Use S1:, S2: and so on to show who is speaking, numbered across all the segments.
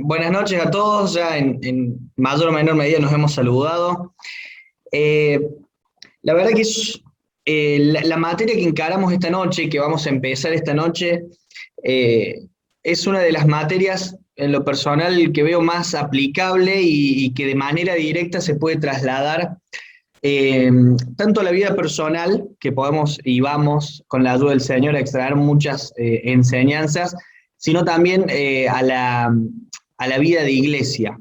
S1: Buenas noches a todos, ya en mayor o menor medida nos hemos saludado. Eh, la verdad que es la materia que encaramos esta noche, que vamos a empezar esta noche, eh, es una de las materias en lo personal que veo más aplicable y que de manera directa se puede trasladar eh, tanto a la vida personal, que podemos y vamos con la ayuda del Señor a extraer muchas enseñanzas, sino también a la vida de iglesia.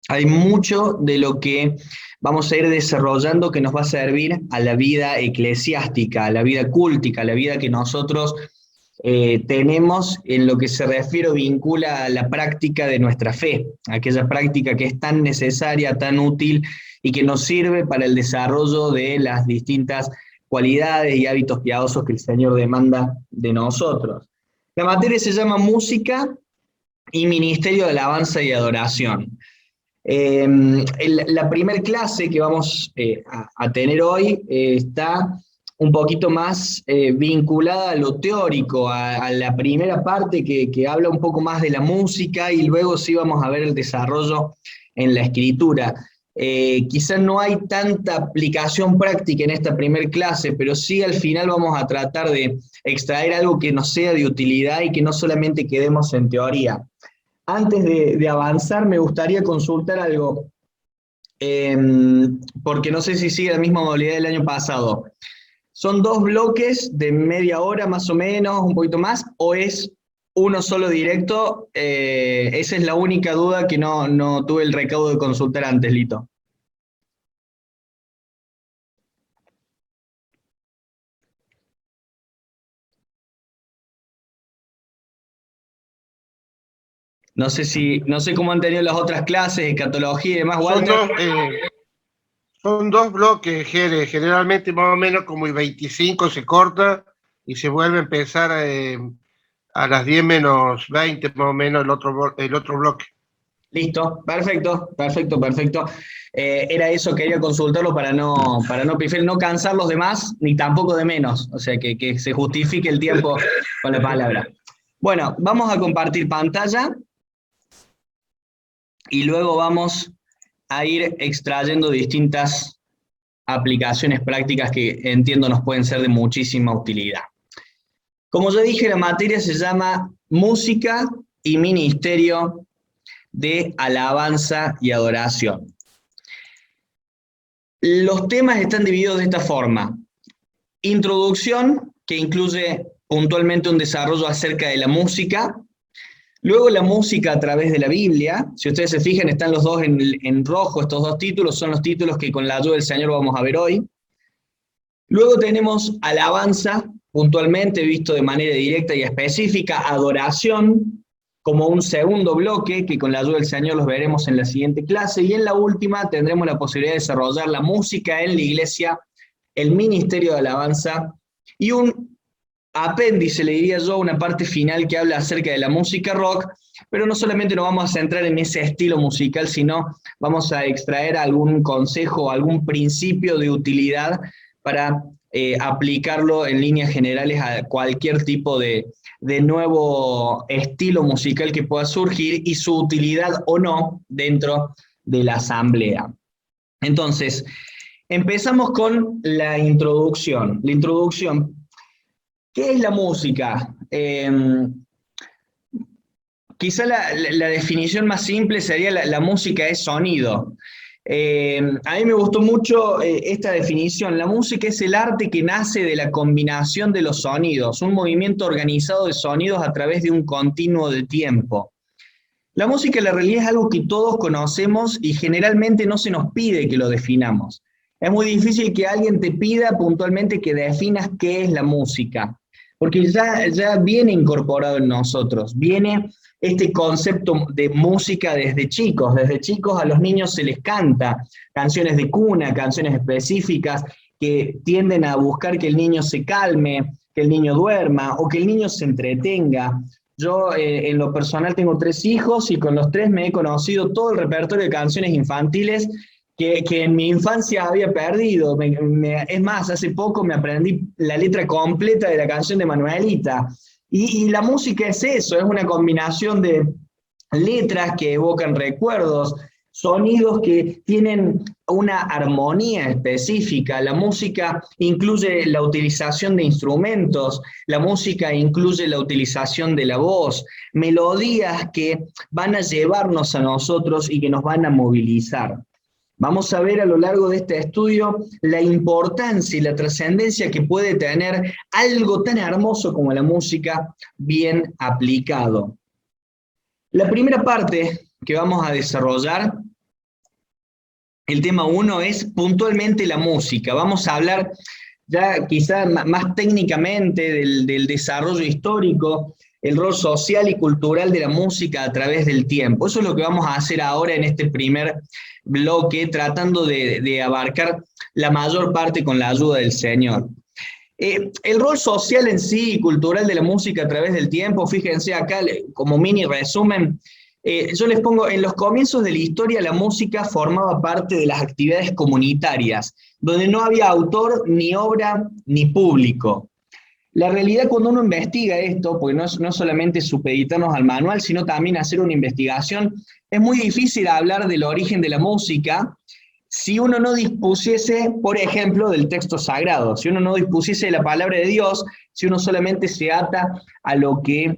S1: Hay mucho de lo que vamos a ir desarrollando que nos va a servir a la vida eclesiástica, a la vida cúltica, a la vida que nosotros tenemos en lo que se refiere o vincula a la práctica de nuestra fe, aquella práctica que es tan necesaria, tan útil y que nos sirve para el desarrollo de las distintas cualidades y hábitos piadosos que el Señor demanda de nosotros. La materia se llama Música y Ministerio de Alabanza y Adoración. La primera clase que vamos a tener hoy está un poquito más vinculada a lo teórico, a la primera parte que habla un poco más de la música y luego sí vamos a ver el desarrollo en la escritura. Quizás no hay tanta aplicación práctica en esta primera clase, pero sí al final vamos a tratar de extraer algo que nos sea de utilidad y que no solamente quedemos en teoría. Antes de avanzar, me gustaría consultar algo, eh, porque no sé si sigue la misma modalidad del año pasado. ¿Son dos bloques de media hora más o menos, un poquito más, o es uno solo directo? Esa es la única duda que no tuve el recaudo de consultar antes, Lito. No sé cómo han tenido las otras clases, escatología y demás,
S2: Son
S1: Walter.
S2: son dos bloques, generalmente más o menos como el 25 se corta y se vuelve a empezar a las 10 menos 20 más o menos el otro bloque.
S1: Listo, perfecto, perfecto, perfecto. Era eso, quería consultarlo para no pifiar, no cansar los demás, ni tampoco de menos. O sea, que se justifique el tiempo con la palabra. Bueno, vamos a compartir pantalla y luego vamos a ir extrayendo distintas aplicaciones prácticas que entiendo nos pueden ser de muchísima utilidad. Como ya dije, la materia se llama Música y Ministerio de Alabanza y Adoración. Los temas están divididos de esta forma. Introducción, que incluye puntualmente un desarrollo acerca de la música. Luego la música a través de la Biblia. Si ustedes se fijan, están los dos en rojo, estos dos títulos son los títulos que con la ayuda del Señor vamos a ver hoy. Luego tenemos alabanza, puntualmente visto de manera directa y específica, adoración, como un segundo bloque, que con la ayuda del Señor los veremos en la siguiente clase, y en la última tendremos la posibilidad de desarrollar la música en la iglesia, el ministerio de alabanza, y un apéndice, le diría yo, una parte final que habla acerca de la música rock, pero no solamente nos vamos a centrar en ese estilo musical, sino vamos a extraer algún consejo, algún principio de utilidad para aplicarlo en líneas generales a cualquier tipo de nuevo estilo musical que pueda surgir y su utilidad o no dentro de la asamblea. Entonces, empezamos con la introducción. La introducción, ¿qué es la música? Quizá la definición más simple sería la música es sonido. A mí me gustó mucho esta definición. La música es el arte que nace de la combinación de los sonidos, un movimiento organizado de sonidos a través de un continuo de tiempo. La música en la realidad es algo que todos conocemos y generalmente no se nos pide que lo definamos. Es muy difícil que alguien te pida puntualmente que definas qué es la música, porque ya viene incorporado en nosotros, viene este concepto de música desde chicos. Desde chicos a los niños se les canta canciones de cuna, canciones específicas que tienden a buscar que el niño se calme, que el niño duerma o que el niño se entretenga. Yo en lo personal tengo 3 hijos y con los 3 me he conocido todo el repertorio de canciones infantiles que en mi infancia había perdido. Es más, hace poco me aprendí la letra completa de la canción de Manuelita. Y la música es eso, es una combinación letras que evocan recuerdos, sonidos que tienen una armonía específica. La música incluye la utilización de instrumentos, la música incluye la utilización de la voz, melodías que van a llevarnos a nosotros y que nos van a movilizar. Vamos a ver a lo largo de este estudio la importancia y la trascendencia que puede tener algo tan hermoso como la música bien aplicado. La primera parte que vamos a desarrollar, el tema 1, es puntualmente la música. Vamos a hablar ya quizá más técnicamente del desarrollo histórico, el rol social y cultural de la música a través del tiempo. Eso es lo que vamos a hacer ahora en este primer bloque, tratando de abarcar la mayor parte con la ayuda del Señor. El rol social en sí y cultural de la música a través del tiempo, fíjense acá como mini resumen, yo les pongo, en los comienzos de la historia la música formaba parte de las actividades comunitarias, donde no había autor, ni obra, ni público. La realidad cuando uno investiga esto, porque no es solamente supeditarnos al manual, sino también hacer una investigación, es muy difícil hablar del origen de la música si uno no dispusiese, por ejemplo, del texto sagrado, si uno no dispusiese de la palabra de Dios, si uno solamente se ata a lo que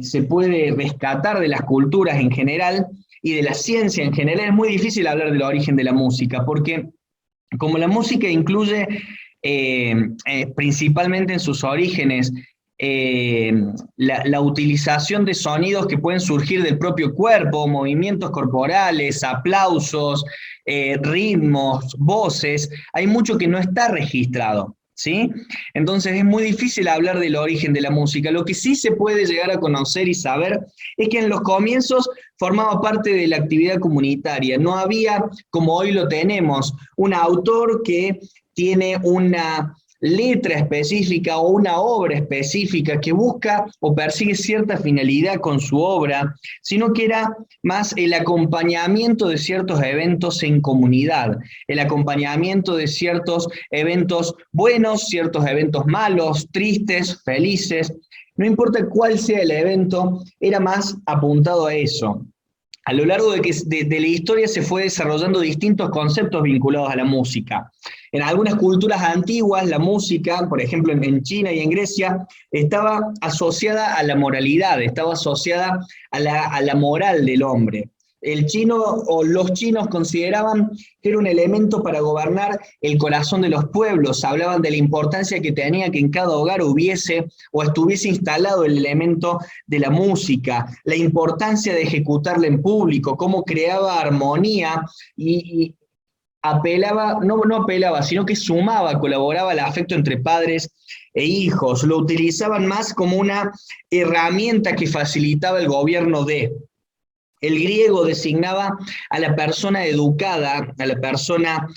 S1: se puede rescatar de las culturas en general y de la ciencia en general, es muy difícil hablar del origen de la música, porque como la música incluye principalmente en sus orígenes la utilización de sonidos que pueden surgir del propio cuerpo, movimientos corporales, aplausos, ritmos, voces, hay mucho que no está registrado, ¿sí? Entonces es muy difícil hablar del origen de la música. Lo que sí se puede llegar a conocer y saber es que en los comienzos formaba parte de la actividad comunitaria. No había, como hoy lo tenemos, un autor que tiene una letra específica o una obra específica que busca o persigue cierta finalidad con su obra, sino que era más el acompañamiento de ciertos eventos en comunidad, el acompañamiento de ciertos eventos buenos, ciertos eventos malos, tristes, felices, no importa cuál sea el evento, era más apuntado a eso. A lo largo de la historia se fue desarrollando distintos conceptos vinculados a la música. En algunas culturas antiguas, la música, por ejemplo en China y en Grecia, estaba asociada a la moralidad, estaba asociada a la moral del hombre. El chino o los chinos consideraban que era un elemento para gobernar el corazón de los pueblos, hablaban de la importancia que tenía que en cada hogar hubiese o estuviese instalado el elemento de la música, la importancia de ejecutarla en público, cómo creaba armonía y apelaba, no apelaba, sino que sumaba, colaboraba al afecto entre padres e hijos, lo utilizaban más como una herramienta que facilitaba el gobierno de. El griego designaba a la persona educada, a la persona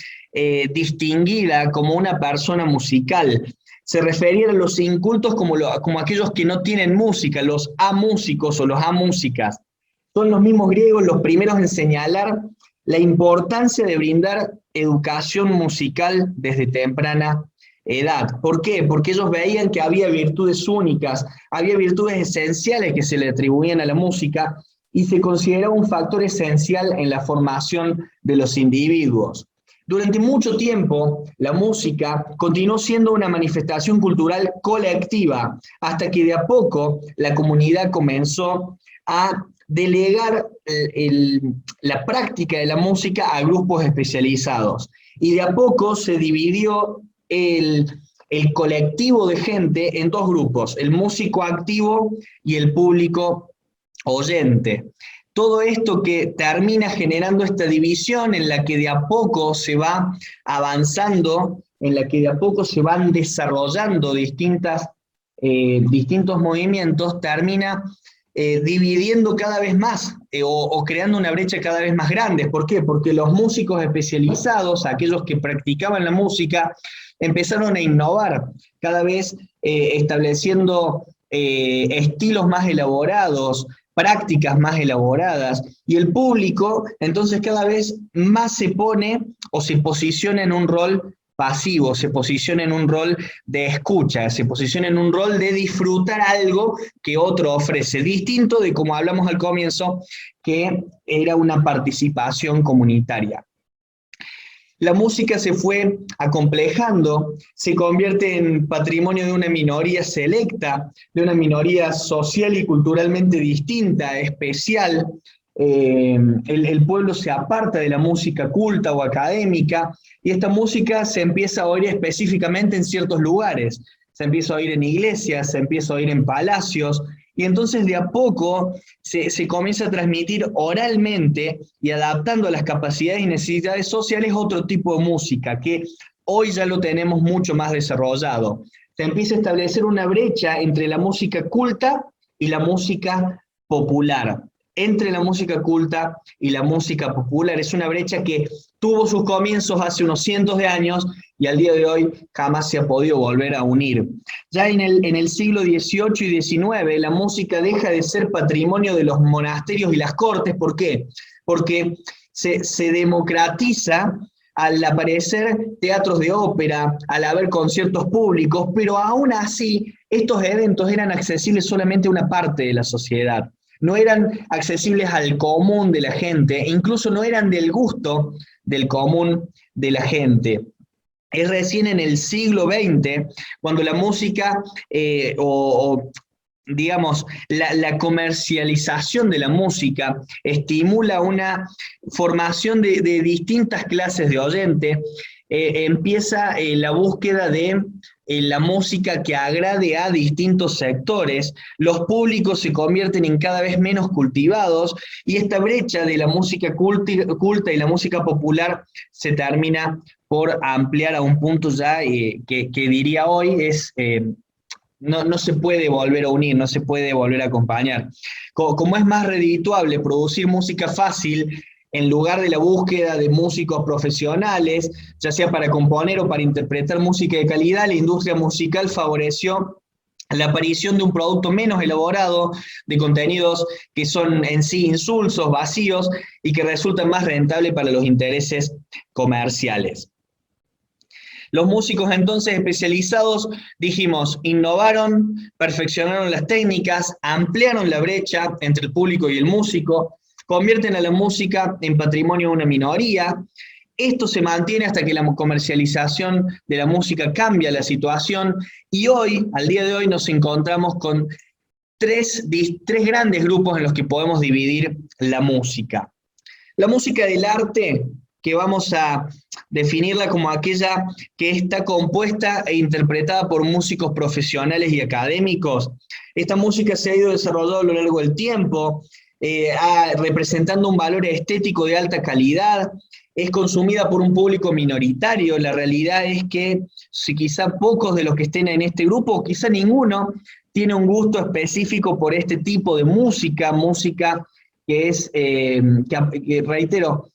S1: distinguida como una persona musical. Se refería a los incultos como aquellos que no tienen música, los amúsicos o los amúsicas. Son los mismos griegos los primeros en señalar la importancia de brindar educación musical desde temprana edad. ¿Por qué? Porque ellos veían que había virtudes únicas, había virtudes esenciales que se le atribuían a la música, y se consideraba un factor esencial en la formación de los individuos. Durante mucho tiempo, la música continuó siendo una manifestación cultural colectiva, hasta que de a poco la comunidad comenzó a delegar la práctica de la música a grupos especializados. Y de a poco se dividió el colectivo de gente en dos grupos, el músico activo y el público oyente. Todo esto que termina generando esta división en la que de a poco se va avanzando, en la que de a poco se van desarrollando distintos movimientos, termina dividiendo cada vez más o creando una brecha cada vez más grande. ¿Por qué? Porque los músicos especializados, aquellos que practicaban la música, empezaron a innovar, cada vez estableciendo estilos más elaborados, prácticas más elaboradas, y el público entonces cada vez más se pone o se posiciona en un rol pasivo, se posiciona en un rol de escucha, se posiciona en un rol de disfrutar algo que otro ofrece, distinto de como hablamos al comienzo, que era una participación comunitaria. La música se fue acomplejando, se convierte en patrimonio de una minoría selecta, de una minoría social y culturalmente distinta, especial. El pueblo se aparta de la música culta o académica, y esta música se empieza a oír específicamente en ciertos lugares. Se empieza a oír en iglesias, se empieza a oír en palacios, y entonces de a poco se comienza a transmitir oralmente y adaptando a las capacidades y necesidades sociales otro tipo de música, que hoy ya lo tenemos mucho más desarrollado. Se empieza a establecer una brecha entre la música culta y la música popular. Entre la música culta y la música popular. Es una brecha que tuvo sus comienzos hace unos cientos de años y al día de hoy jamás se ha podido volver a unir. Ya en el siglo XVIII y XIX la música deja de ser patrimonio de los monasterios y las cortes. ¿Por qué? Porque se democratiza al aparecer teatros de ópera, al haber conciertos públicos, pero aún así estos eventos eran accesibles solamente a una parte de la sociedad. No eran accesibles al común de la gente, e incluso no eran del gusto del común de la gente. Es recién en el siglo XX cuando la música, digamos, la comercialización de la música estimula una formación de distintas clases de oyentes, empieza la búsqueda de la música que agrade a distintos sectores, los públicos se convierten en cada vez menos cultivados y esta brecha de la música culta y la música popular se termina por ampliar a un punto ya que diría hoy es... No se puede volver a unir, no se puede volver a acompañar. Como es más redituable producir música fácil, en lugar de la búsqueda de músicos profesionales, ya sea para componer o para interpretar música de calidad, la industria musical favoreció la aparición de un producto menos elaborado, de contenidos que son en sí insulsos, vacíos, y que resultan más rentables para los intereses comerciales. Los músicos entonces especializados, dijimos, innovaron, perfeccionaron las técnicas, ampliaron la brecha entre el público y el músico, convierten a la música en patrimonio de una minoría. Esto se mantiene hasta que la comercialización de la música cambia la situación y hoy, al día de hoy, nos encontramos con tres grandes grupos en los que podemos dividir la música. La música del arte, que vamos a definirla como aquella que está compuesta e interpretada por músicos profesionales y académicos. Esta música se ha ido desarrollando a lo largo del tiempo, representando un valor estético de alta calidad, es consumida por un público minoritario. La realidad es que si quizá pocos de los que estén en este grupo, quizá ninguno, tiene un gusto específico por este tipo de música que es, que reitero,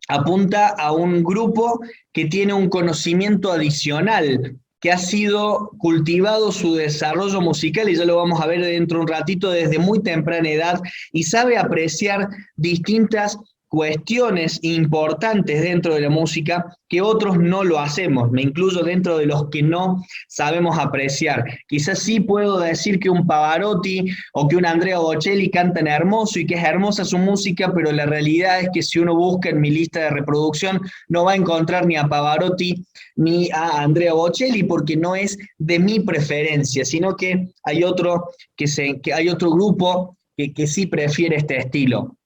S1: apunta a un grupo que tiene un conocimiento adicional, que ha sido cultivado su desarrollo musical, y ya lo vamos a ver dentro de un ratito, desde muy temprana edad, y sabe apreciar distintas cuestiones importantes dentro de la música que otros no lo hacemos. Me incluyo dentro de los que no sabemos apreciar. Quizás sí puedo decir que un Pavarotti o que un Andrea Bocelli cantan hermoso y que es hermosa su música, pero la realidad es que si uno busca en mi lista de reproducción no va a encontrar ni a Pavarotti ni a Andrea Bocelli, porque no es de mi preferencia, sino que hay otro grupo que sí prefiere este estilo.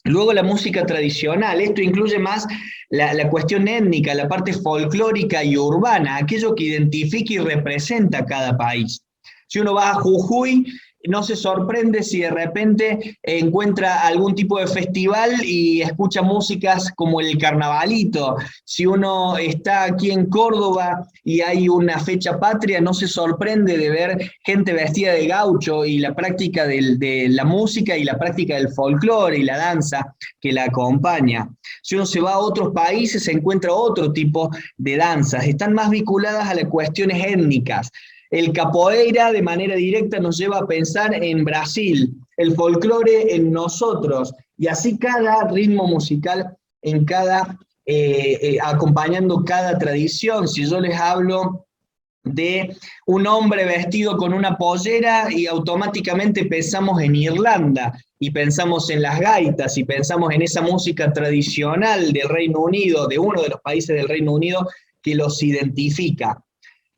S1: Luego la música tradicional, esto incluye más la cuestión étnica, la parte folclórica y urbana, aquello que identifica y representa a cada país. Si uno va a Jujuy, no se sorprende si de repente encuentra algún tipo de festival y escucha músicas como el carnavalito. Si uno está aquí en Córdoba y hay una fecha patria, no se sorprende de ver gente vestida de gaucho y la práctica de la música y la práctica del folclore y la danza que la acompaña. Si uno se va a otros países, se encuentra otro tipo de danzas. Están más vinculadas a las cuestiones étnicas. El capoeira de manera directa nos lleva a pensar en Brasil, el folclore en nosotros, y así cada ritmo musical en cada acompañando cada tradición. Si yo les hablo de un hombre vestido con una pollera y automáticamente pensamos en Irlanda y pensamos en las gaitas y pensamos en esa música tradicional del Reino Unido, de uno de los países del Reino Unido que los identifica.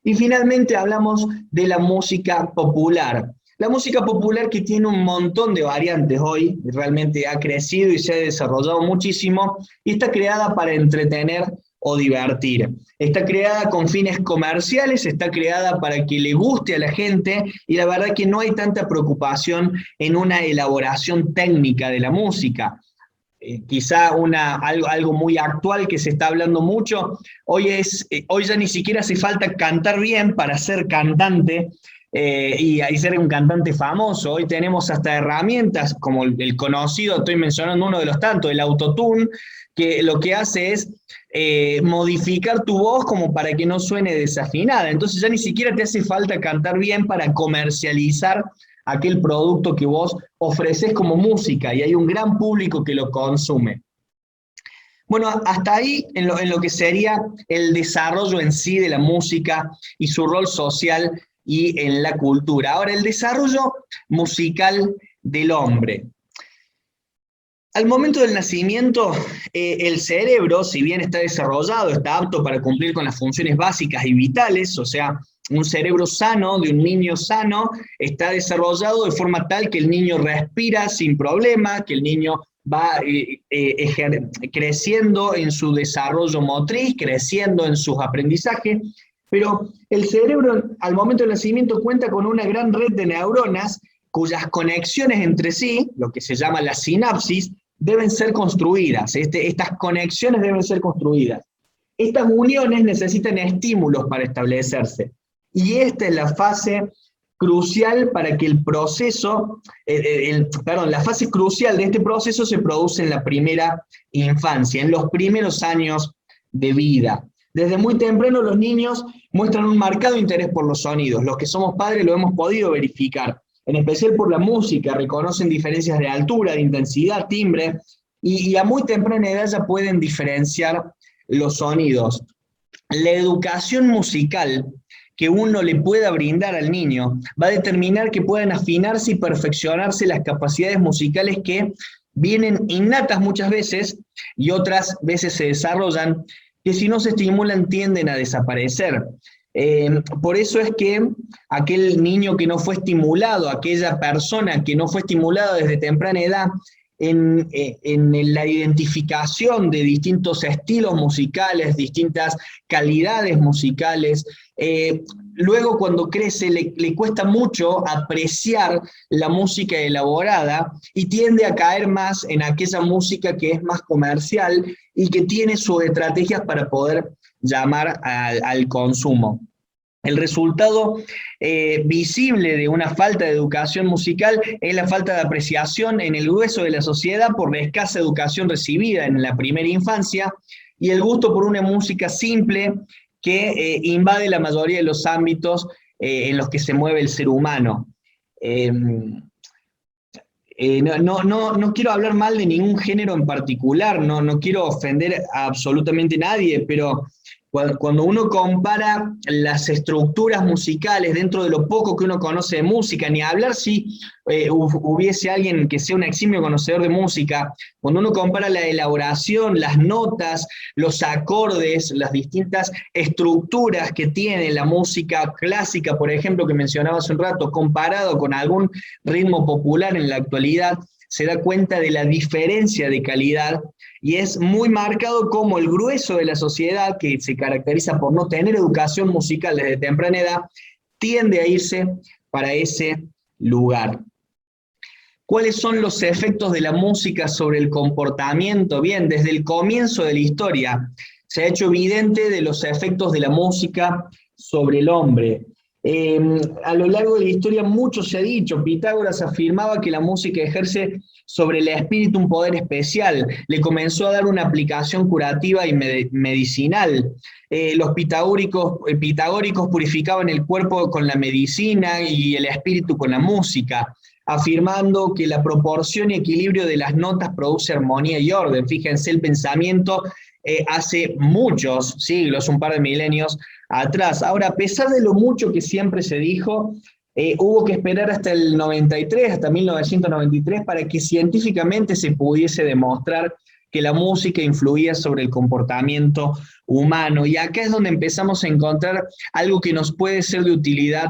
S1: Y finalmente hablamos de la música popular. La música popular que tiene un montón de variantes hoy, realmente ha crecido y se ha desarrollado muchísimo y está creada para entretener o divertir. Está creada con fines comerciales, está creada para que le guste a la gente y la verdad que no hay tanta preocupación en una elaboración técnica de la música. Quizá algo muy actual que se está hablando mucho, hoy ya ni siquiera hace falta cantar bien para ser cantante, y ser un cantante famoso. Hoy tenemos hasta herramientas como el conocido, estoy mencionando uno de los tantos, el autotune, que lo que hace es modificar tu voz como para que no suene desafinada. Entonces ya ni siquiera te hace falta cantar bien para comercializar aquel producto que vos ofreces como música, y hay un gran público que lo consume. Bueno, hasta ahí en lo que sería el desarrollo en sí de la música y su rol social y en la cultura. Ahora, el desarrollo musical del hombre. Al momento del nacimiento, el cerebro, si bien está desarrollado, está apto para cumplir con las funciones básicas y vitales, o sea, un cerebro sano, de un niño sano, está desarrollado de forma tal que el niño respira sin problema, que el niño va creciendo en su desarrollo motriz, creciendo en sus aprendizajes, pero el cerebro al momento del nacimiento cuenta con una gran red de neuronas cuyas conexiones entre sí, lo que se llama la sinapsis, deben ser construidas. Estas conexiones deben ser construidas. Estas uniones necesitan estímulos para establecerse. Y esta es la fase crucial para que el proceso, la fase crucial de este proceso se produce en la primera infancia, en los primeros años de vida. Desde muy temprano los niños muestran un marcado interés por los sonidos. Los que somos padres lo hemos podido verificar, en especial por la música, reconocen diferencias de altura, de intensidad, timbre, y a muy temprana edad ya pueden diferenciar los sonidos. La educación musical que uno le pueda brindar al niño va a determinar que puedan afinarse y perfeccionarse las capacidades musicales que vienen innatas muchas veces y otras veces se desarrollan, que si no se estimulan tienden a desaparecer. Por eso es que aquel niño que no fue estimulado, aquella persona que no fue estimulada desde temprana edad en la identificación de distintos estilos musicales, distintas calidades musicales, luego cuando crece le cuesta mucho apreciar la música elaborada y tiende a caer más en aquella música que es más comercial y que tiene sus estrategias para poder llamar al consumo. El resultado visible de una falta de educación musical es la falta de apreciación en el grueso de la sociedad por la escasa educación recibida en la primera infancia y el gusto por una música simple que invade la mayoría de los ámbitos en los que se mueve el ser humano. No quiero hablar mal de ningún género en particular, no quiero ofender a absolutamente nadie, pero cuando uno compara las estructuras musicales dentro de lo poco que uno conoce de música, ni hablar si hubiese alguien que sea un eximio conocedor de música, cuando uno compara la elaboración, las notas, los acordes, las distintas estructuras que tiene la música clásica, por ejemplo, que mencionaba hace un rato, comparado con algún ritmo popular en la actualidad, se da cuenta de la diferencia de calidad y es muy marcado como el grueso de la sociedad, que se caracteriza por no tener educación musical desde temprana edad, tiende a irse para ese lugar. ¿Cuáles son los efectos de la música sobre el comportamiento? Bien, desde el comienzo de la historia se ha hecho evidente de los efectos de la música sobre el hombre. A lo largo de la historia mucho se ha dicho. Pitágoras afirmaba que la música ejerce sobre el espíritu un poder especial, le comenzó a dar una aplicación curativa y medicinal. Los pitagóricos purificaban el cuerpo con la medicina y el espíritu con la música, afirmando que la proporción y equilibrio de las notas produce armonía y orden. Fíjense el pensamiento hace muchos siglos, un par de milenios atrás. Ahora, a pesar de lo mucho que siempre se dijo, hubo que esperar hasta el 93, hasta 1993, para que científicamente se pudiese demostrar que la música influía sobre el comportamiento humano. Y acá es donde empezamos a encontrar algo que nos puede ser de utilidad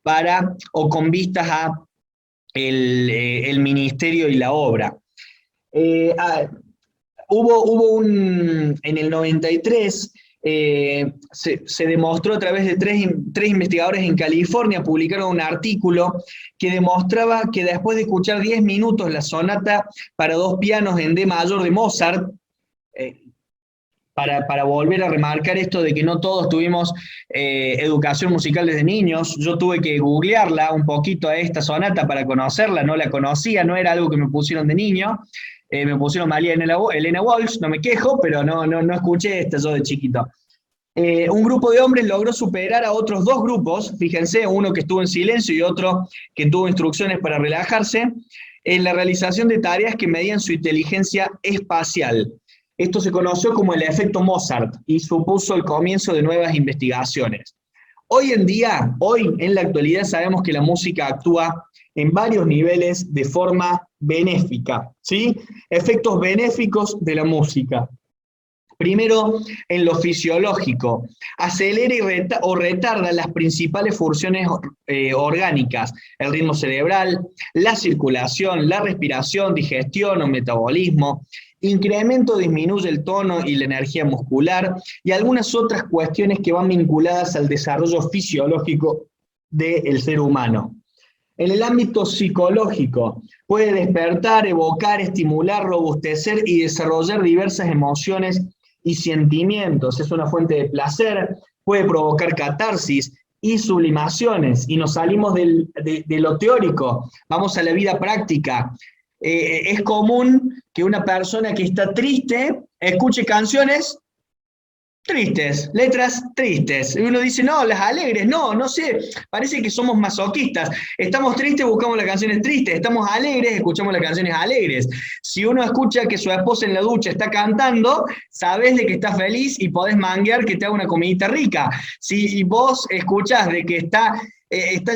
S1: para, o con vistas a el ministerio y la obra. En el 93, se demostró a través de tres investigadores en California, publicaron un artículo que demostraba que después de escuchar 10 minutos la sonata para dos pianos en D mayor de Mozart, para volver a remarcar esto de que no todos tuvimos educación musical desde niños, yo tuve que googlearla un poquito a esta sonata para conocerla, no la conocía, no era algo que me pusieron de niño. Me pusieron María Elena Walsh, no me quejo, pero no escuché esta yo de chiquito. Un grupo de hombres logró superar a otros dos grupos, fíjense, uno que estuvo en silencio y otro que tuvo instrucciones para relajarse, en la realización de tareas que medían su inteligencia espacial. Esto se conoció como el efecto Mozart y supuso el comienzo de nuevas investigaciones. Hoy en la actualidad, sabemos que la música actúa en varios niveles de forma benéfica, ¿sí? Efectos benéficos de la música. Primero, en lo fisiológico, acelera o retarda las principales funciones orgánicas, el ritmo cerebral, la circulación, la respiración, digestión o metabolismo, incremento o disminuye el tono y la energía muscular y algunas otras cuestiones que van vinculadas al desarrollo fisiológico del ser humano. En el ámbito psicológico, puede despertar, evocar, estimular, robustecer y desarrollar diversas emociones y sentimientos. Es una fuente de placer, puede provocar catarsis y sublimaciones, y nos salimos de lo teórico, vamos a la vida práctica. Es común que una persona que está triste escuche canciones tristes, letras tristes. Y uno dice, no, las alegres, no sé, parece que somos masoquistas. Estamos tristes, buscamos las canciones tristes, estamos alegres, escuchamos las canciones alegres. Si uno escucha que su esposa en la ducha está cantando, sabes de que está feliz y podés manguear que te haga una comidita rica. Si vos escuchás de que está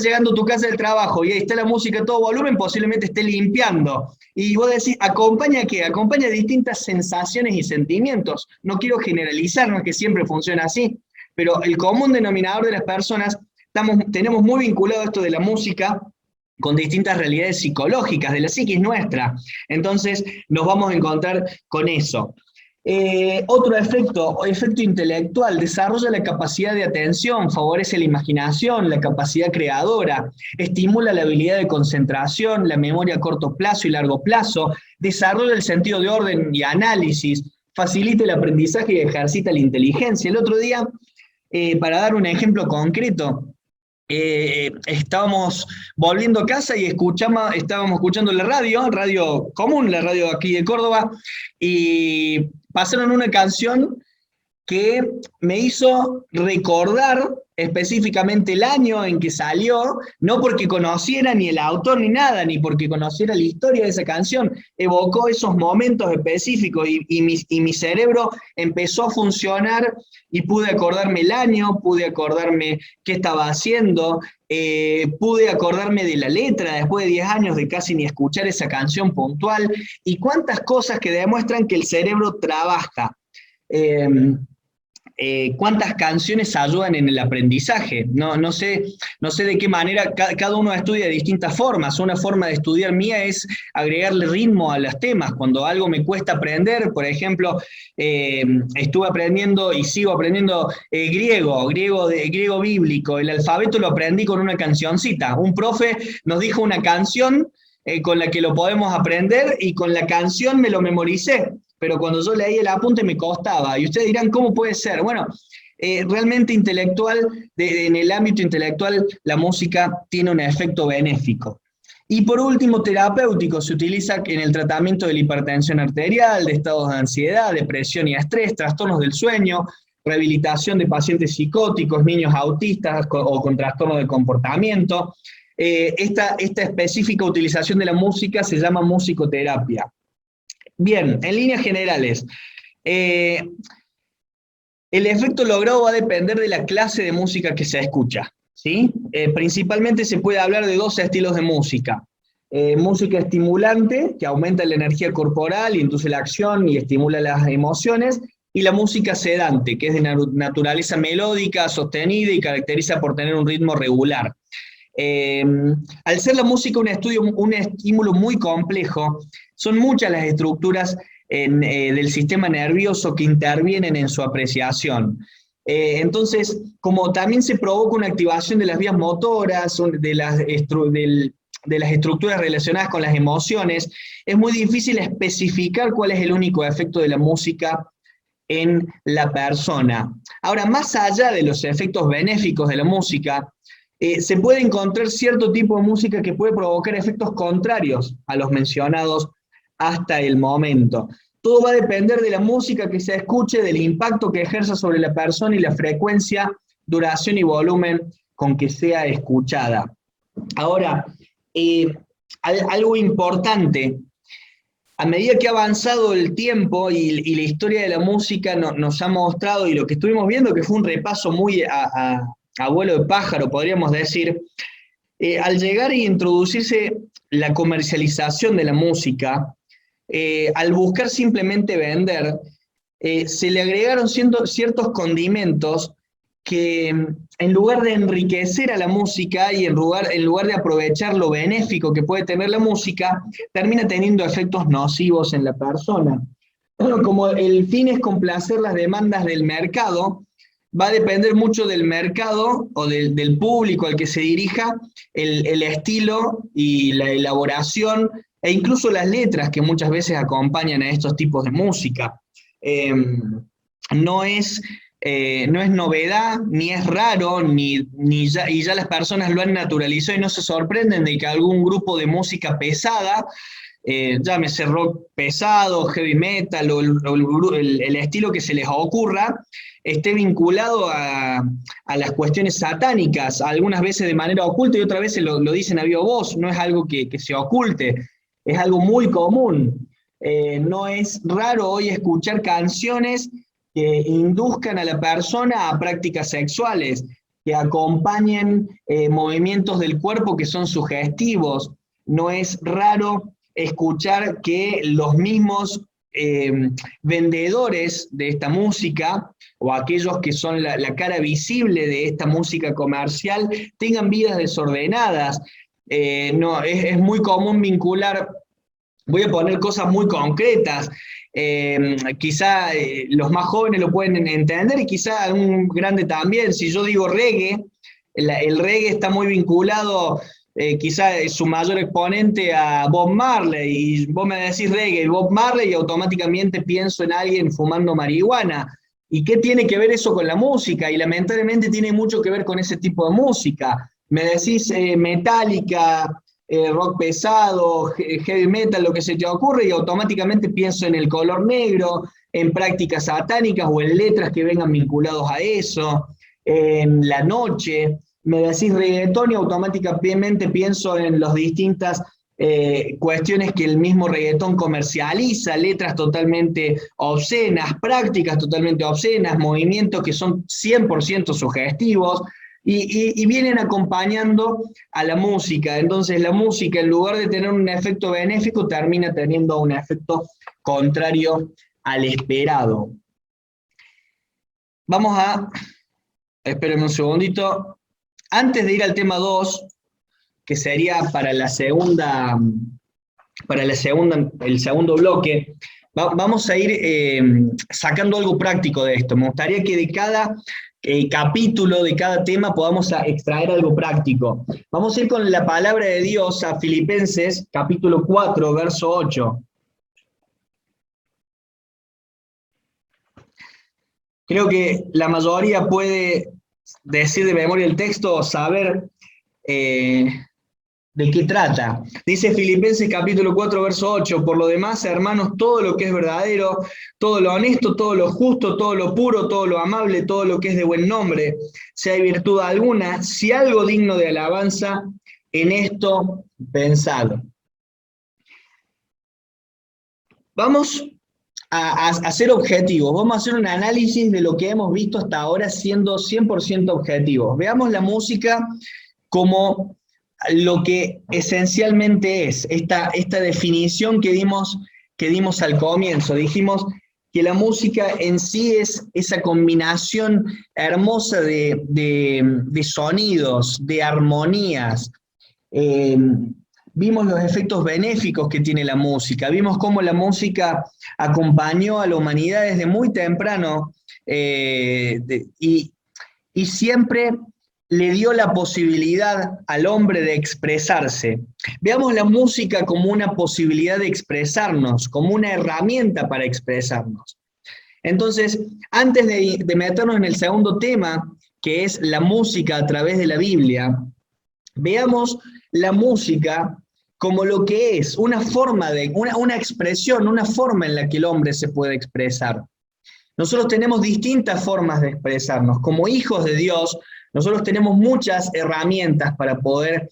S1: llegando a tu casa del trabajo y ahí está la música a todo volumen, posiblemente esté limpiando. Y vos decís, ¿acompaña qué? Acompaña distintas sensaciones y sentimientos. No quiero generalizar, no es que siempre funciona así, pero el común denominador de las personas, tenemos muy vinculado esto de la música con distintas realidades psicológicas, de la psiquis nuestra. Entonces nos vamos a encontrar con eso. Otro efecto intelectual, desarrolla la capacidad de atención, favorece la imaginación, la capacidad creadora, estimula la habilidad de concentración, la memoria a corto plazo y largo plazo, desarrolla el sentido de orden y análisis, facilita el aprendizaje y ejercita la inteligencia. El otro día, para dar un ejemplo concreto, estábamos volviendo a casa y estábamos escuchando la radio común, la radio aquí de Córdoba, y pasaron una canción que me hizo recordar específicamente el año en que salió, no porque conociera ni el autor ni nada, ni porque conociera la historia de esa canción, evocó esos momentos específicos y mi cerebro empezó a funcionar y pude acordarme el año, pude acordarme qué estaba haciendo, pude acordarme de la letra después de 10 años de casi ni escuchar esa canción puntual, y cuántas cosas que demuestran que el cerebro trabaja. Cuántas canciones ayudan en el aprendizaje. No sé de qué manera, cada uno estudia de distintas formas. Una forma de estudiar mía es agregarle ritmo a los temas. Cuando algo me cuesta aprender, por ejemplo, estuve aprendiendo y sigo aprendiendo griego bíblico. El alfabeto lo aprendí con una cancioncita. Un profe nos dijo una canción con la que lo podemos aprender, y con la canción me lo memoricé. Pero cuando yo leí el apunte me costaba. Y ustedes dirán, ¿cómo puede ser? Bueno, realmente en el ámbito intelectual, la música tiene un efecto benéfico. Y por último, terapéutico, se utiliza en el tratamiento de la hipertensión arterial, de estados de ansiedad, depresión y estrés, trastornos del sueño, rehabilitación de pacientes psicóticos, niños autistas o con trastorno de comportamiento. Esta específica utilización de la música se llama musicoterapia. Bien, en líneas generales, El efecto logrado va a depender de la clase de música que se escucha, ¿sí? Principalmente se puede hablar de dos estilos de música. Música estimulante, que aumenta la energía corporal, induce la acción y estimula las emociones, y la música sedante, que es de naturaleza melódica, sostenida y caracteriza por tener un ritmo regular. Eh, Al ser la música un estímulo muy complejo, son muchas las estructuras del sistema nervioso que intervienen en su apreciación. Entonces, como también se provoca una activación de las vías motoras, de las estructuras relacionadas con las emociones, es muy difícil especificar cuál es el único efecto de la música en la persona. Ahora, más allá de los efectos benéficos de la música, se puede encontrar cierto tipo de música que puede provocar efectos contrarios a los mencionados hasta el momento. Todo va a depender de la música que se escuche, del impacto que ejerza sobre la persona y la frecuencia, duración y volumen con que sea escuchada. Ahora, algo importante, a medida que ha avanzado el tiempo y la historia de la música nos ha mostrado, y lo que estuvimos viendo, que fue un repaso muy a vuelo de pájaro, podríamos decir, al llegar e introducirse la comercialización de la música, al buscar simplemente vender, se le agregaron ciertos condimentos que en lugar de enriquecer a la música y en lugar de aprovechar lo benéfico que puede tener la música, termina teniendo efectos nocivos en la persona. Como el fin es complacer las demandas del mercado, va a depender mucho del mercado o del público al que se dirija el estilo y la elaboración e incluso las letras que muchas veces acompañan a estos tipos de música. No es novedad, ni es raro, y ya las personas lo han naturalizado y no se sorprenden de que algún grupo de música pesada, llámese rock pesado, heavy metal o el estilo que se les ocurra, esté vinculado a las cuestiones satánicas, algunas veces de manera oculta y otras veces lo dicen a viva voz, no es algo que se oculte, es algo muy común. No es raro hoy escuchar canciones que induzcan a la persona a prácticas sexuales, que acompañen movimientos del cuerpo que son sugestivos. No es raro escuchar que los mismos vendedores de esta música o aquellos que son la cara visible de esta música comercial tengan vidas desordenadas. No, es muy común vincular, voy a poner cosas muy concretas, quizá los más jóvenes lo pueden entender y quizá un grande también. Si yo digo reggae, el reggae está muy vinculado, quizá su mayor exponente, a Bob Marley, y vos me decís reggae y Bob Marley y automáticamente pienso en alguien fumando marihuana. ¿Y qué tiene que ver eso con la música? Y lamentablemente tiene mucho que ver con ese tipo de música. Me decís Metallica, rock pesado, heavy metal, lo que se te ocurre, y automáticamente pienso en el color negro, en prácticas satánicas o en letras que vengan vinculados a eso, en la noche. Me decís reggaetón y automáticamente pienso en las distintas cuestiones que el mismo reggaetón comercializa, letras totalmente obscenas, prácticas totalmente obscenas, movimientos que son 100% sugestivos, y vienen acompañando a la música. Entonces la música, en lugar de tener un efecto benéfico, termina teniendo un efecto contrario al esperado. Vamos espérenme un segundito, antes de ir al tema 2, que sería para el segundo bloque, vamos a ir sacando algo práctico de esto. Me gustaría que de cada capítulo, de cada tema, podamos extraer algo práctico. Vamos a ir con la palabra de Dios a Filipenses, capítulo 4, verso 8. Creo que la mayoría puede decir de memoria el texto o saber ¿de qué trata? Dice Filipenses capítulo 4, verso 8, por lo demás, hermanos, todo lo que es verdadero, todo lo honesto, todo lo justo, todo lo puro, todo lo amable, todo lo que es de buen nombre, si hay virtud alguna, si algo digno de alabanza, en esto pensad. Vamos a ser objetivos. Vamos a hacer un análisis de lo que hemos visto hasta ahora siendo 100% objetivos. Veamos la música como lo que esencialmente es, esta definición que dimos al comienzo. Dijimos que la música en sí es esa combinación hermosa de sonidos, de armonías. Vimos los efectos benéficos que tiene la música, vimos cómo la música acompañó a la humanidad desde muy temprano y siempre le dio la posibilidad al hombre de expresarse. Veamos la música como una posibilidad de expresarnos, como una herramienta para expresarnos. Entonces, antes de meternos en el segundo tema, que es la música a través de la Biblia, veamos la música como lo que es, una forma una expresión, una forma en la que el hombre se puede expresar. Nosotros tenemos distintas formas de expresarnos. Como hijos de Dios, nosotros tenemos muchas herramientas para poder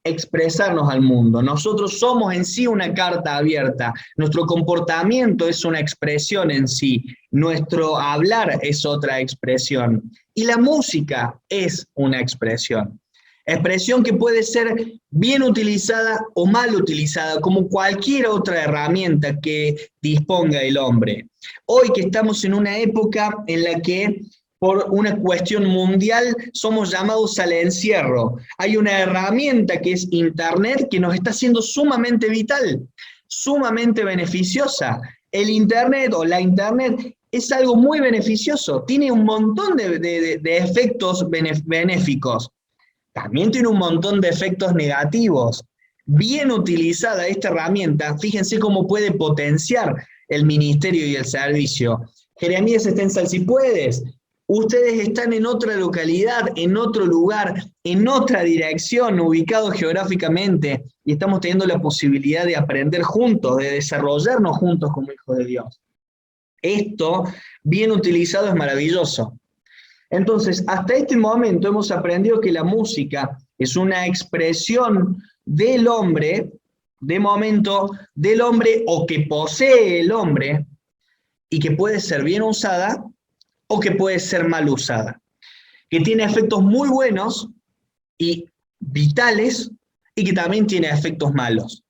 S1: expresarnos al mundo. Nosotros somos en sí una carta abierta. Nuestro comportamiento es una expresión en sí. Nuestro hablar es otra expresión. Y la música es una expresión. Expresión que puede ser bien utilizada o mal utilizada, como cualquier otra herramienta que disponga el hombre. Hoy que estamos en una época en la que por una cuestión mundial somos llamados al encierro. Hay una herramienta que es Internet que nos está siendo sumamente vital, sumamente beneficiosa. El Internet o la Internet es algo muy beneficioso, tiene un montón de efectos benéficos. También tiene un montón de efectos negativos. Bien utilizada esta herramienta, fíjense cómo puede potenciar el ministerio y el servicio. Jeremías está en Salsipuedes. Ustedes están en otra localidad, en otro lugar, en otra dirección, ubicados geográficamente, y estamos teniendo la posibilidad de aprender juntos, de desarrollarnos juntos como hijos de Dios. Esto, bien utilizado, es maravilloso. Entonces, hasta este momento hemos aprendido que la música es una expresión del hombre, de momento, del hombre o que posee el hombre, y que puede ser bien usada o que puede ser mal usada, que tiene efectos muy buenos y vitales y que también tiene efectos malos,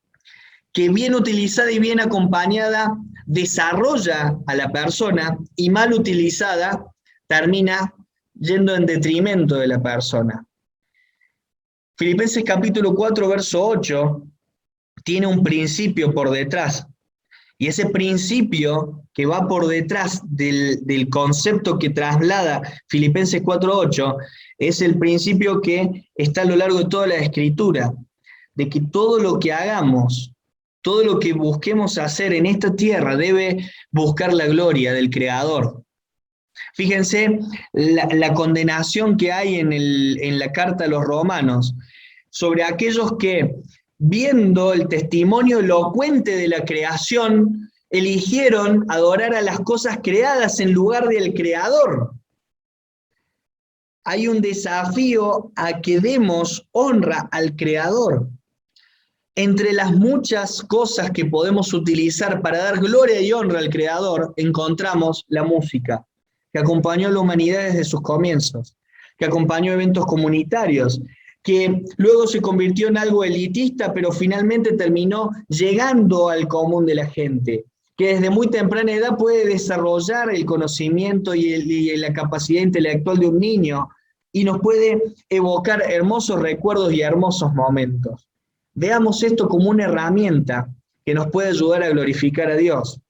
S1: que bien utilizada y bien acompañada desarrolla a la persona y mal utilizada termina yendo en detrimento de la persona. Filipenses capítulo 4, verso 8, tiene un principio por detrás, y ese principio que va por detrás del concepto que traslada Filipenses 4:8 es el principio que está a lo largo de toda la Escritura, de que todo lo que hagamos, todo lo que busquemos hacer en esta tierra debe buscar la gloria del Creador. Fíjense la condenación que hay en la carta a los romanos sobre aquellos que, viendo el testimonio elocuente de la creación, eligieron adorar a las cosas creadas en lugar del Creador. Hay un desafío a que demos honra al Creador. Entre las muchas cosas que podemos utilizar para dar gloria y honra al Creador, encontramos la música, que acompañó a la humanidad desde sus comienzos, que acompañó eventos comunitarios, que luego se convirtió en algo elitista, pero finalmente terminó llegando al común de la gente, que desde muy temprana edad puede desarrollar el conocimiento y la capacidad intelectual de un niño, y nos puede evocar hermosos recuerdos y hermosos momentos. Veamos esto como una herramienta que nos puede ayudar a glorificar a Dios.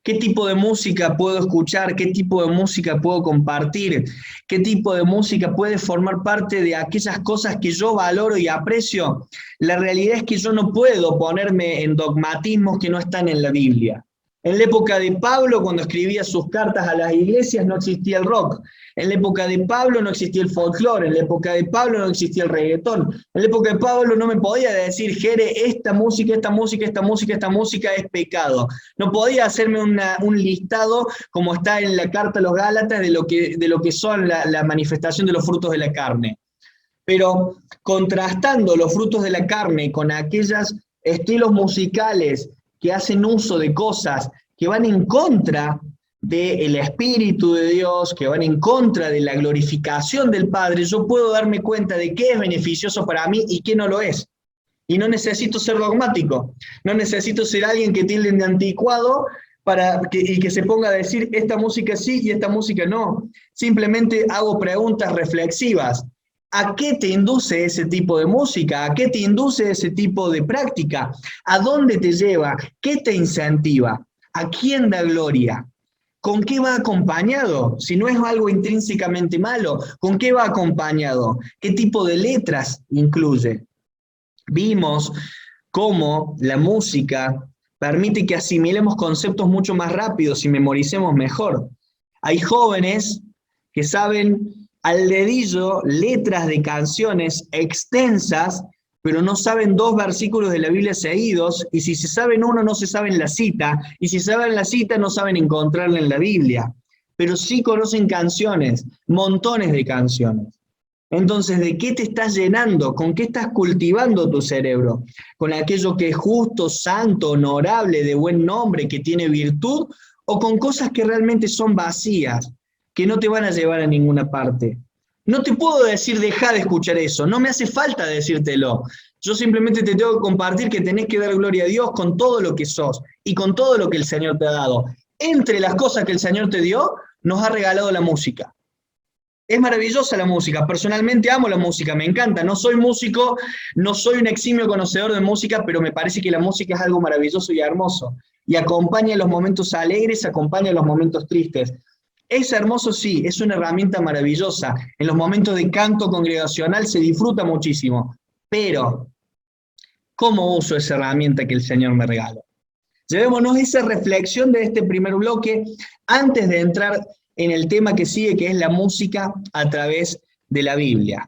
S1: ¿Qué tipo de música puedo escuchar? ¿Qué tipo de música puedo compartir? ¿Qué tipo de música puede formar parte de aquellas cosas que yo valoro y aprecio? La realidad es que yo no puedo ponerme en dogmatismos que no están en la Biblia. En la época de Pablo, cuando escribía sus cartas a las iglesias, no existía el rock. En la época de Pablo no existía el folclore. En la época de Pablo no existía el reggaetón. En la época de Pablo no me podía decir, Jere, esta música es pecado. No podía hacerme un listado, como está en la carta a los Gálatas, de lo que son la manifestación de los frutos de la carne. Pero contrastando los frutos de la carne con aquellos estilos musicales que hacen uso de cosas que van en contra del Espíritu de Dios, que van en contra de la glorificación del Padre, yo puedo darme cuenta de qué es beneficioso para mí y qué no lo es. Y no necesito ser dogmático, no necesito ser alguien que tilde de anticuado y que se ponga a decir esta música sí y esta música no. Simplemente hago preguntas reflexivas. ¿A qué te induce ese tipo de música? ¿A qué te induce ese tipo de práctica? ¿A dónde te lleva? ¿Qué te incentiva? ¿A quién da gloria? ¿Con qué va acompañado? Si no es algo intrínsecamente malo, ¿con qué va acompañado? ¿Qué tipo de letras incluye? Vimos cómo la música permite que asimilemos conceptos mucho más rápidos y memoricemos mejor. Hay jóvenes que saben al dedillo letras de canciones extensas, pero no saben 2 versículos de la Biblia seguidos, y si se saben uno no se saben la cita, y si saben la cita no saben encontrarla en la Biblia, pero sí conocen canciones, montones de canciones. Entonces, ¿de qué te estás llenando? ¿Con qué estás cultivando tu cerebro? ¿Con aquello que es justo, santo, honorable, de buen nombre, que tiene virtud? ¿O con cosas que realmente son vacías, que no te van a llevar a ninguna parte? No te puedo decir, deja de escuchar eso, no me hace falta decírtelo. Yo simplemente te tengo que compartir que tenés que dar gloria a Dios con todo lo que sos y con todo lo que el Señor te ha dado. Entre las cosas que el Señor te dio, nos ha regalado la música. Es maravillosa la música, personalmente amo la música, me encanta, no soy músico, no soy un eximio conocedor de música, pero me parece que la música es algo maravilloso y hermoso, y acompaña los momentos alegres, acompaña los momentos tristes. Es hermoso, sí, es una herramienta maravillosa, en los momentos de canto congregacional se disfruta muchísimo, pero ¿cómo uso esa herramienta que el Señor me regaló? Llevémonos esa reflexión de este primer bloque antes de entrar en el tema que sigue, que es la música a través de la Biblia.